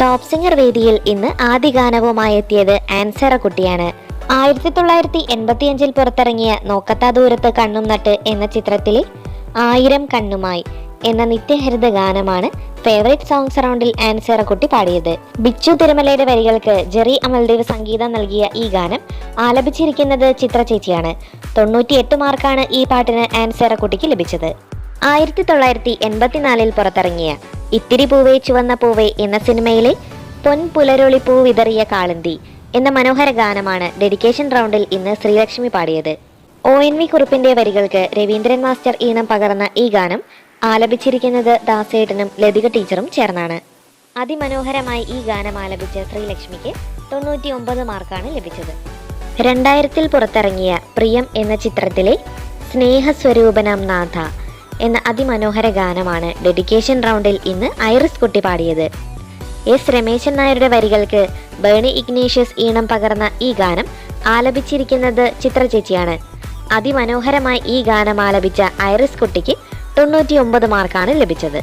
Top singer വേദിയിൽ ഇന്ന് ആദ്യ ഗാനവുമായി എത്തിയത് ആൻസറ കുട്ടിയാണ്. 1985 പുറത്തിറങ്ങിയ നോക്കത്താ ദൂരത്ത് കണ്ണും നട്ട് എന്ന ചിത്രത്തിലെ 1000 കണ്ണുമായി എന്ന നിത്യഹരിത ഗാനമാണ് ഫേവറേറ്റ് സോങ്സ് റൗണ്ടിൽ ആൻസറ കുട്ടി പാടിയത്. ബിച്ചു തിരുമലയുടെ വരികൾക്ക് ജെറി അമൽദേവ് സംഗീതം നൽകിയ ഈ ഗാനം ആലപിച്ചിരിക്കുന്നത് ചിത്ര ചേച്ചിയാണ്. 98 മാർക്കാണ് ഈ പാട്ടിന് ആൻസറ കുട്ടിക്ക് ലഭിച്ചത്. 1984 പുറത്തിറങ്ങിയ ഇത്തിരി പൂവേ ചുവന്ന പൂവേ എന്ന സിനിമയിലെ പൊൻ പുലരൊളി പൂ വിതറിയ കാളന്തി എന്ന മനോഹര ഗാനമാണ് ഡെഡിക്കേഷൻ റൗണ്ടിൽ ഇന്ന് ശ്രീലക്ഷ്മി പാടിയത്. ONV കുറുപ്പിന്റെ വരികൾക്ക് രവീന്ദ്രൻ മാസ്റ്റർ ഈണം പകർന്ന ഈ ഗാനം ആലപിച്ചിരിക്കുന്നത് ദാസേട്ടനും ലതിക ടീച്ചറും ചേർന്നാണ്. അതിമനോഹരമായി ഈ ഗാനം ആലപിച്ച ശ്രീലക്ഷ്മിക്ക് 99 മാർക്കാണ് ലഭിച്ചത്. 2000 പുറത്തിറങ്ങിയ പ്രിയം എന്ന ചിത്രത്തിലെ സ്നേഹസ്വരൂപനം നാഥ എന്ന അതിമനോഹര ഗാനമാണ് ഡെഡിക്കേഷൻ റൗണ്ടിൽ ഇന്ന് ഐറിസ് കുട്ടി പാടിയത്. എസ് രമേശൻ നായരുടെ വരികൾക്ക് ബേണി ഇഗ്നേഷ്യസ് ഈണം പകർന്ന ഈ ഗാനം ആലപിച്ചിരിക്കുന്നത് ചിത്ര ചേച്ചിയാണ്. അതിമനോഹരമായി ഈ ഗാനം ആലപിച്ച ഐറിസ് കുട്ടിക്ക് 99 മാർക്കാണ് ലഭിച്ചത്.